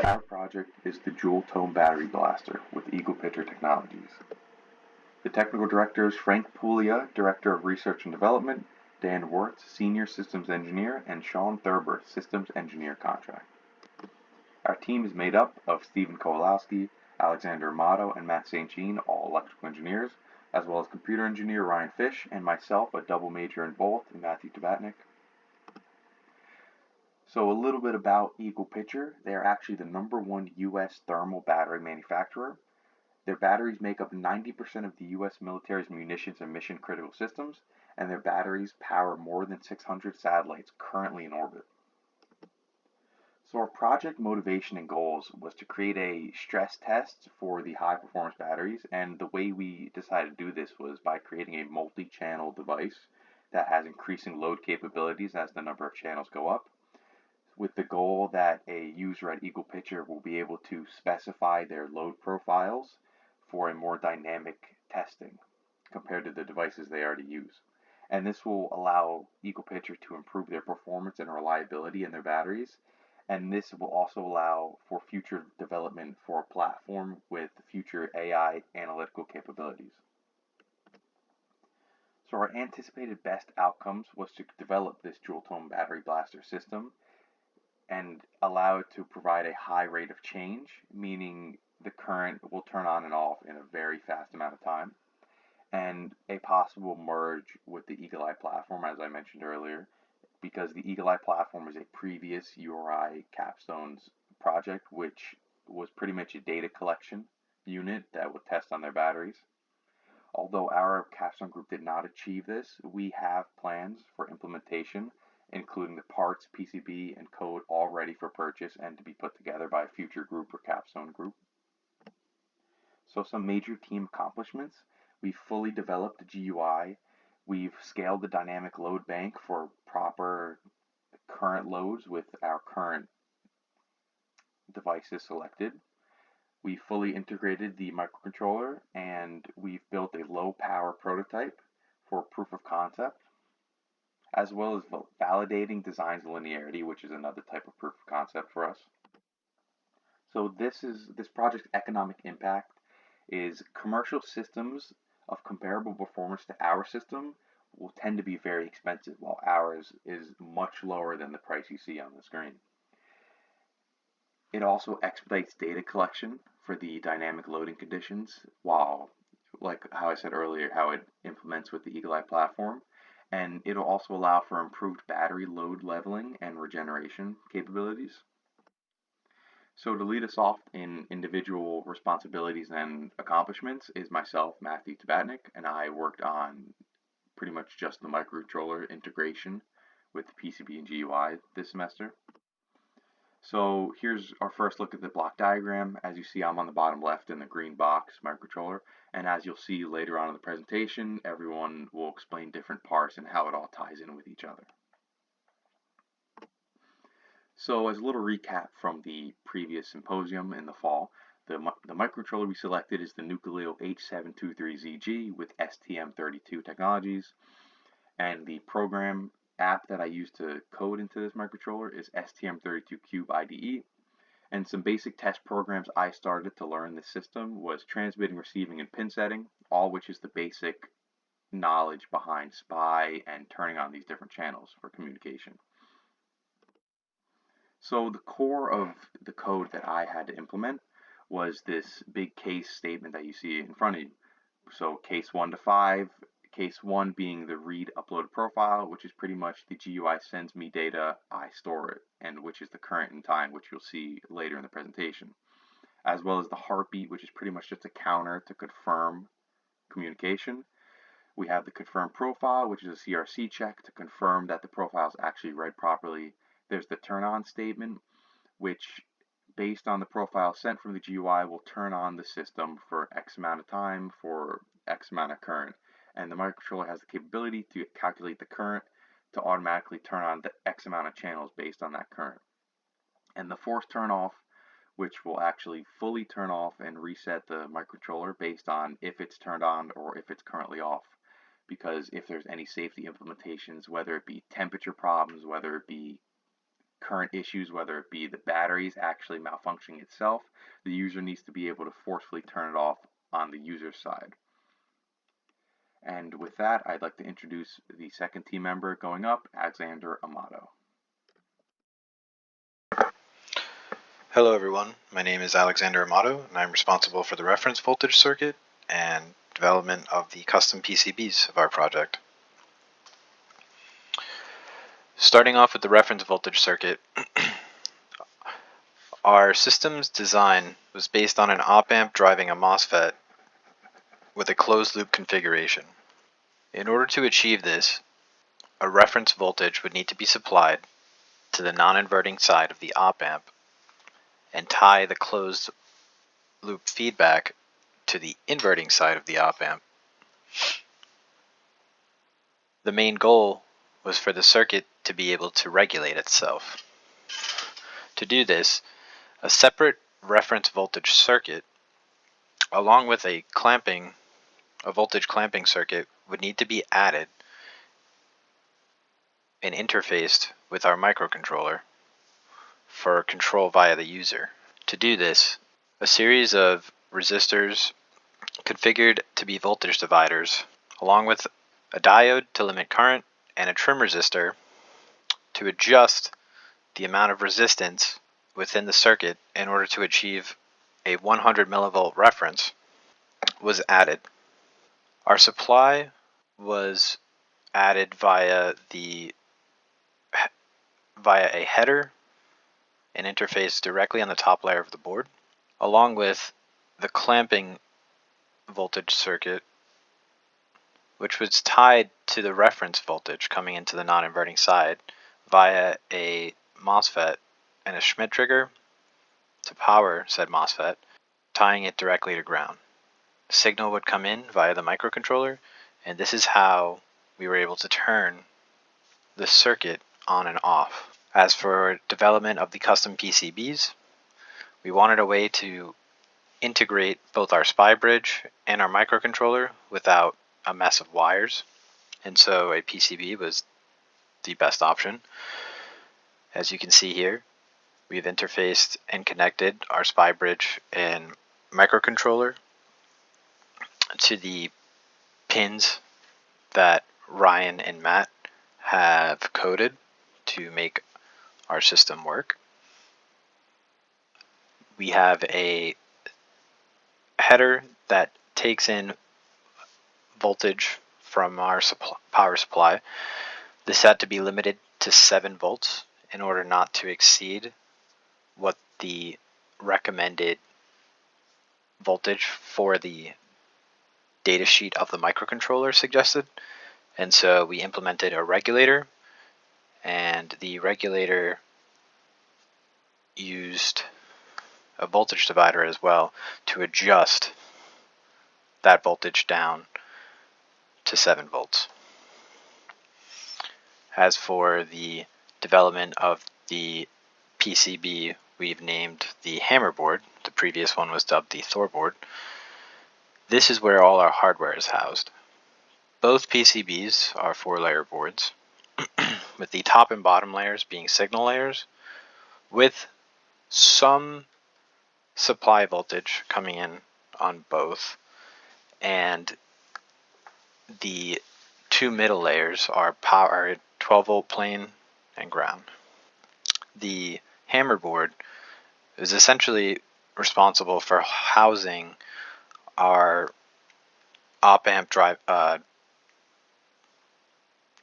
Our project is the Joule Tome battery blaster with EaglePicher technologies. The technical directors Frank Puglia, Director of Research and Development, Dan Wirtz, Senior Systems Engineer, and Sean Thurber, Systems Engineer Contract. Our team is made up of Stephen Kowalowski, Alexander Amato, and Matt St. Jean, all electrical engineers, as well as computer engineer Ryan Fish, and myself, a double major in both, Matthew Tabatnik. So a little bit about EaglePicher. They are actually the #1 U.S. thermal battery manufacturer. Their batteries make up 90% of the U.S. military's munitions and mission-critical systems, and their batteries power more than 600 satellites currently in orbit. So our project motivation and goals was to create a stress test for the high-performance batteries, and the way we decided to do this was by creating a multi-channel device that has increasing load capabilities as the number of channels go up, with the goal that a user at EaglePicher will be able to specify their load profiles for a more dynamic testing compared to the devices they already use. And this will allow EaglePicher to improve their performance and reliability in their batteries. And this will also allow for future development for a platform with future AI analytical capabilities. So our anticipated best outcomes was to develop this Joule Tome battery blaster system and allow it to provide a high rate of change, meaning the current will turn on and off in a very fast amount of time, and a possible merge with the Eagle-Eye platform, as I mentioned earlier, because the Eagle-Eye platform was a previous URI Capstone's project, which was pretty much a data collection unit that would test on their batteries. Although our Capstone group did not achieve this, we have plans for implementation, including the parts, PCB, and code all ready for purchase and to be put together by a future group or Capstone group. So some major team accomplishments. We fully developed the GUI. We've scaled the dynamic load bank for proper current loads with our current devices selected. We fully integrated the microcontroller, and we've built a low power prototype for proof of concept, as well as validating design's linearity, which is another type of proof of concept for us. So this project's economic impact is commercial systems of comparable performance to our system will tend to be very expensive, while ours is much lower than the price you see on the screen. It also expedites data collection for the dynamic loading conditions, while, like how I said earlier, how it implements with the Eagle-Eye platform. And it'll also allow for improved battery load leveling and regeneration capabilities. So to lead us off in individual responsibilities and accomplishments is myself, Matthew Tabatnik, and I worked on pretty much just the microcontroller integration with PCB and GUI this semester. So here's our first look at the block diagram. As you see, I'm on the bottom left in the green box microcontroller, and as you'll see later on in the presentation, everyone will explain different parts and how it all ties in with each other. So as a little recap from the previous symposium in the fall, the microcontroller we selected is the Nucleo H723ZG with STM32 technologies, and the program app that I use to code into this microcontroller is STM32Cube IDE. And some basic test programs I started to learn this system was transmitting, receiving, and pin setting, all which is the basic knowledge behind SPI and turning on these different channels for communication. So the core of the code that I had to implement was this big case statement that you see in front of you. So case 1 to 5, case 1 being the read upload profile, which is pretty much the GUI sends me data, I store it, and which is the current in time, which you'll see later in the presentation, as well as the heartbeat, which is pretty much just a counter to confirm communication. We have the confirm profile, which is a CRC check to confirm that the profile is actually read properly. There's the turn on statement, which based on the profile sent from the GUI will turn on the system for X amount of time for X amount of current. And the microcontroller has the capability to calculate the current to automatically turn on the X amount of channels based on that current. And the force turn off, which will actually fully turn off and reset the microcontroller based on if it's turned on or if it's currently off. Because if there's any safety implementations, whether it be temperature problems, whether it be current issues, whether it be the batteries actually malfunctioning itself, the user needs to be able to forcefully turn it off on the user side. And with that, I'd like to introduce the second team member going up, Alexander Amato. Hello everyone, my name is Alexander Amato and I'm responsible for the reference voltage circuit and development of the custom PCBs of our project. Starting off with the reference voltage circuit, our system's design was based on an op-amp driving a MOSFET with a closed loop configuration. In order to achieve this, a reference voltage would need to be supplied to the non-inverting side of the op-amp and tie the closed loop feedback to the inverting side of the op-amp. The main goal was for the circuit to be able to regulate itself. To do this, a separate reference voltage circuit, along with a voltage clamping circuit, would need to be added and interfaced with our microcontroller for control via the user. To do this, a series of resistors configured to be voltage dividers, along with a diode to limit current and a trim resistor to adjust the amount of resistance within the circuit in order to achieve a 100 millivolt reference, was added. Our supply was added via a header and interface directly on the top layer of the board, along with the clamping voltage circuit, which was tied to the reference voltage coming into the non-inverting side via a MOSFET and a Schmitt trigger to power said MOSFET, tying it directly to ground. The signal would come in via the microcontroller, and this is how we were able to turn the circuit on and off. As for development of the custom PCBs, we wanted a way to integrate both our SPI bridge and our microcontroller without a mess of wires, and so a PCB was the best option. As you can see here, we've interfaced and connected our SPI bridge and microcontroller to the pins that Ryan and Matt have coded to make our system work. We have a header that takes in voltage from our power supply. This had to be limited to 7 volts in order not to exceed what the recommended voltage for the datasheet of the microcontroller suggested. And so we implemented a regulator, and the regulator used a voltage divider as well to adjust that voltage down to 7 volts. As for the development of the PCB, we've named the hammer board. The previous one was dubbed the Thor board. This is where all our hardware is housed. Both PCBs are 4-layer boards, with the top and bottom layers being signal layers, with some supply voltage coming in on both, and the 2 middle layers are power 12-volt plane and ground. The hammer board is essentially responsible for housing our op-amp drive, our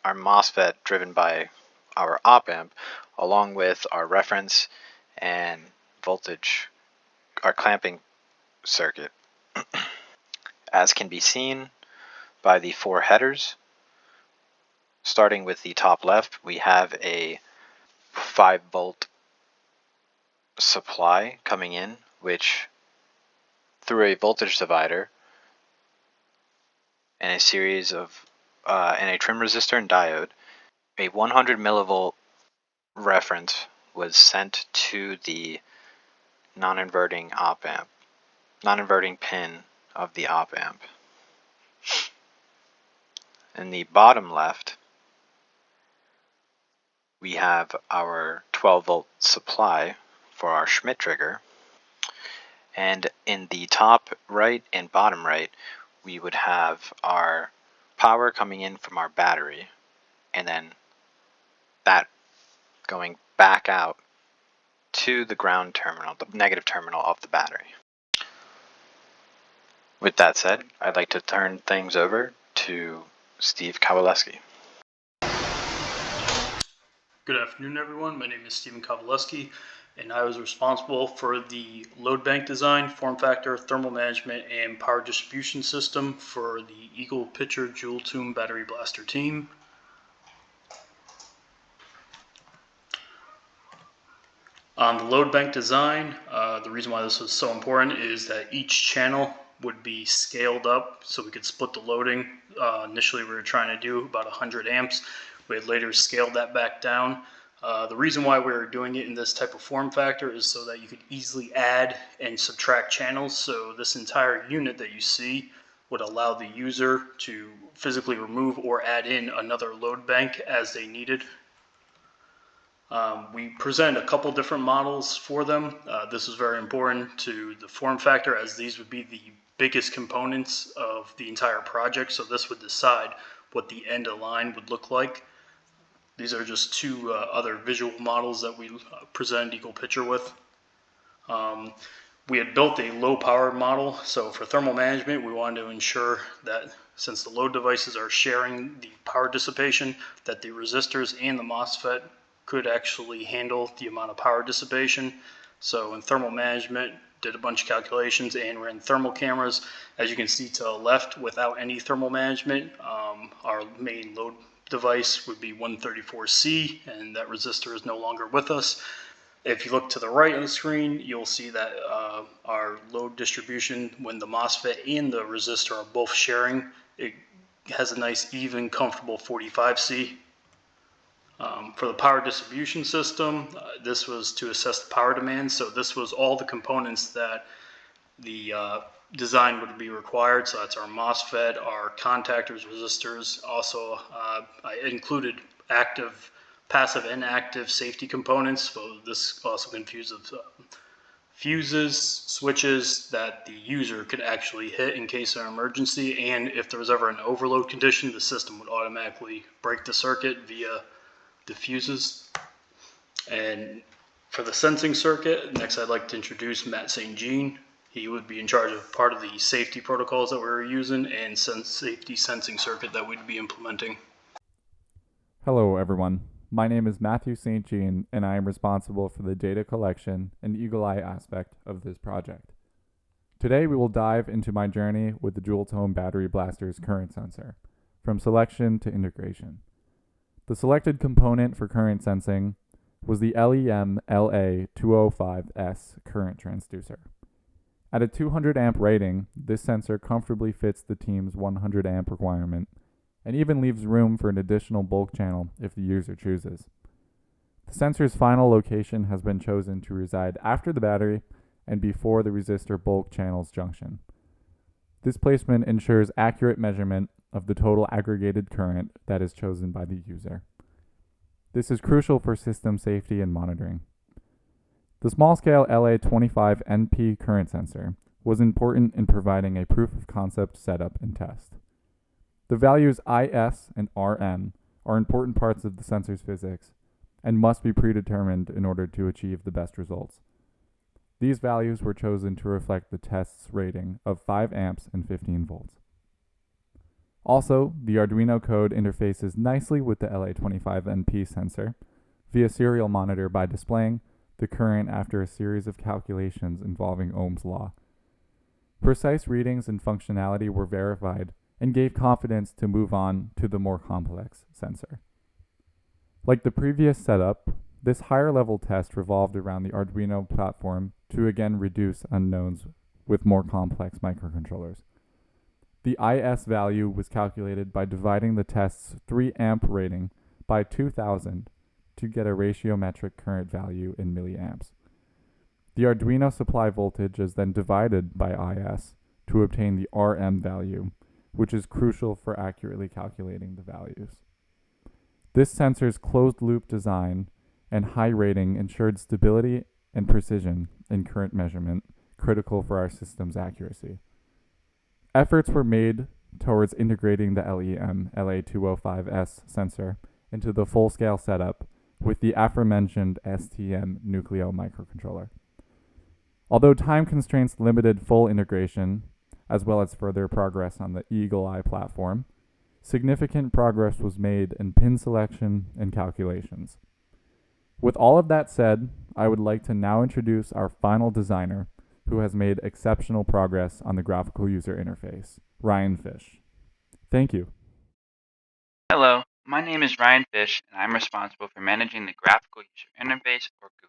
MOSFET driven by our op-amp, along with our reference and voltage, our clamping circuit. As can be seen by the 4 headers, starting with the top left, we have a 5-volt supply coming in, which through a voltage divider and a series of and a trim resistor and diode, a 100 millivolt reference was sent to the non-inverting pin of the op-amp. In the bottom left, we have our 12 volt supply for our Schmidt trigger. And in the top right and bottom right, we would have our power coming in from our battery, and then that going back out to the ground terminal, the negative terminal of the battery. With that said, I'd like to turn things over to Steve Kowaleski. Good afternoon, everyone. My name is Stephen Kowaleski, and I was responsible for the load bank design, form factor, thermal management, and power distribution system for the EaglePicher Joule Tome battery blaster team. On the load bank design, the reason why this was so important is that each channel would be scaled up so we could split the loading. Initially, we were trying to do about 100 amps. We had later scaled that back down. The reason why we were doing it in this type of form factor is so that you could easily add and subtract channels. So this entire unit that you see would allow the user to physically remove or add in another load bank as they needed. We present a couple different models for them. This is very important to the form factor, as these would be the biggest components of the entire project. So this would decide what the end of line would look like. These are just two other visual models that we presented EaglePicher with. We had built a low powered model, so for thermal management we wanted to ensure that since the load devices are sharing the power dissipation, that the resistors and the MOSFET could actually handle the amount of power dissipation. So in thermal management, did a bunch of calculations and ran thermal cameras. As you can see to the left, without any thermal management, our main load device would be 134C, and that resistor is no longer with us. If you look to the right on the screen, you'll see that our load distribution, when the MOSFET and the resistor are both sharing, it has a nice, even, comfortable 45C. For the power distribution system, this was to assess the power demand. So this was all the components that the design would be required. So that's our MOSFET, our contactors, resistors. Also, I included active, passive, and active safety components. So this also confuses fuses, switches that the user could actually hit in case of an emergency. And if there was ever an overload condition, the system would automatically break the circuit via the fuses. And for the sensing circuit, next I'd like to introduce Matt St. Jean. He would be in charge of part of the safety protocols that we were using and safety sensing circuit that we'd be implementing. Hello everyone, my name is Matthew St. Jean and I am responsible for the data collection and eagle eye aspect of this project. Today we will dive into my journey with the Joule Tome battery blaster's current sensor, from selection to integration. The selected component for current sensing was the LEM LA205S current transducer. At a 200 amp rating, this sensor comfortably fits the team's 100 amp requirement and even leaves room for an additional bulk channel if the user chooses. The sensor's final location has been chosen to reside after the battery and before the resistor bulk channel's junction. This placement ensures accurate measurement of the total aggregated current that is chosen by the user. This is crucial for system safety and monitoring. The small-scale LA25NP current sensor was important in providing a proof of concept setup and test. The values IS and RM are important parts of the sensor's physics and must be predetermined in order to achieve the best results. These values were chosen to reflect the test's rating of 5 amps and 15 volts. Also, the Arduino code interfaces nicely with the LA25NP sensor via serial monitor by displaying the current after a series of calculations involving Ohm's law. Precise readings and functionality were verified and gave confidence to move on to the more complex sensor. Like the previous setup, this higher level test revolved around the Arduino platform to again reduce unknowns with more complex microcontrollers. The IS value was calculated by dividing the test's 3 amp rating by 2000 to get a ratiometric current value in milliamps. The Arduino supply voltage is then divided by IS to obtain the RM value, which is crucial for accurately calculating the values. This sensor's closed-loop design and high rating ensured stability and precision in current measurement, critical for our system's accuracy. Efforts were made towards integrating the LEM LA205S sensor into the full-scale setup with the aforementioned STM Nucleo microcontroller. Although time constraints limited full integration, as well as further progress on the EagleEye platform, significant progress was made in pin selection and calculations. With all of that said, I would like to now introduce our final designer, who has made exceptional progress on the graphical user interface, Ryan Fish. Thank you. Hello, my name is Ryan Fish, and I'm responsible for managing the graphical user interface, or GUI.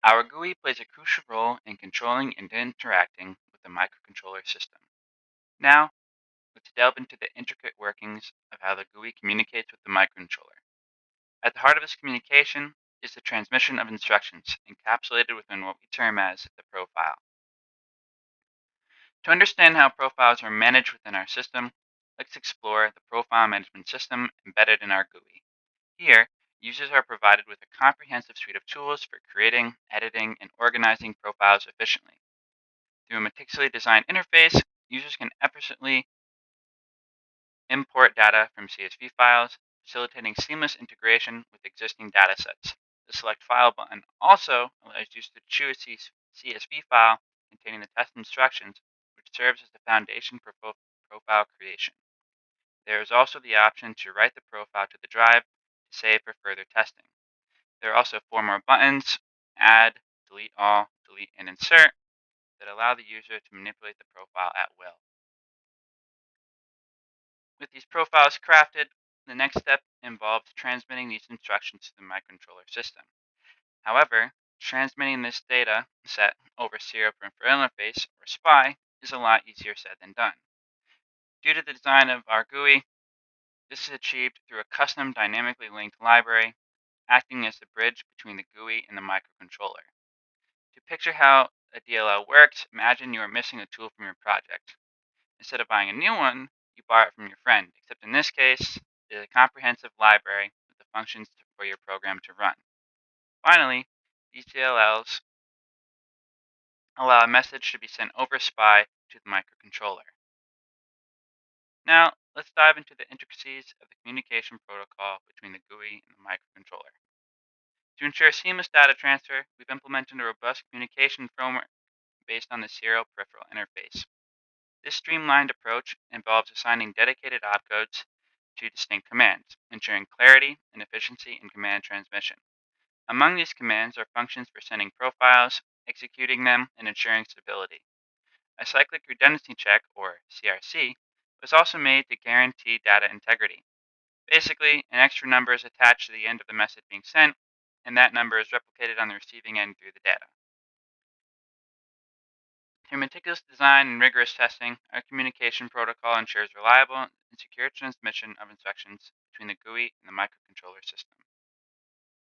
Our GUI plays a crucial role in controlling and interacting with the microcontroller system. Now, let's delve into the intricate workings of how the GUI communicates with the microcontroller. At the heart of this communication is the transmission of instructions, encapsulated within what we term as the profile. To understand how profiles are managed within our system, let's explore the profile management system embedded in our GUI. Here, users are provided with a comprehensive suite of tools for creating, editing, and organizing profiles efficiently. Through a meticulously designed interface, users can effortlessly import data from CSV files, facilitating seamless integration with existing datasets. The Select File button also allows users to choose a CSV file containing the test instructions, which serves as the foundation for profile creation. There is also the option to write the profile to the drive to save for further testing. There are also 4 more buttons: Add, Delete All, Delete, and Insert, that allow the user to manipulate the profile at will. With these profiles crafted, the next step involves transmitting these instructions to the microcontroller system. However, transmitting this data set over Serial Peripheral Interface, or SPI, is a lot easier said than done. Due to the design of our GUI, this is achieved through a custom dynamically linked library, acting as the bridge between the GUI and the microcontroller. To picture how a DLL works, imagine you are missing a tool from your project. Instead of buying a new one, you borrow it from your friend, except in this case, it is a comprehensive library with the functions for your program to run. Finally, these DLLs allow a message to be sent over SPI to the microcontroller. Now, let's dive into the intricacies of the communication protocol between the GUI and the microcontroller. To ensure seamless data transfer, we've implemented a robust communication framework based on the Serial Peripheral Interface. This streamlined approach involves assigning dedicated opcodes to distinct commands, ensuring clarity and efficiency in command transmission. Among these commands are functions for sending profiles, executing them, and ensuring stability. A cyclic redundancy check, or CRC, was also made to guarantee data integrity. Basically, an extra number is attached to the end of the message being sent, and that number is replicated on the receiving end through the data. Through meticulous design and rigorous testing, our communication protocol ensures reliable and secure transmission of instructions between the GUI and the microcontroller system.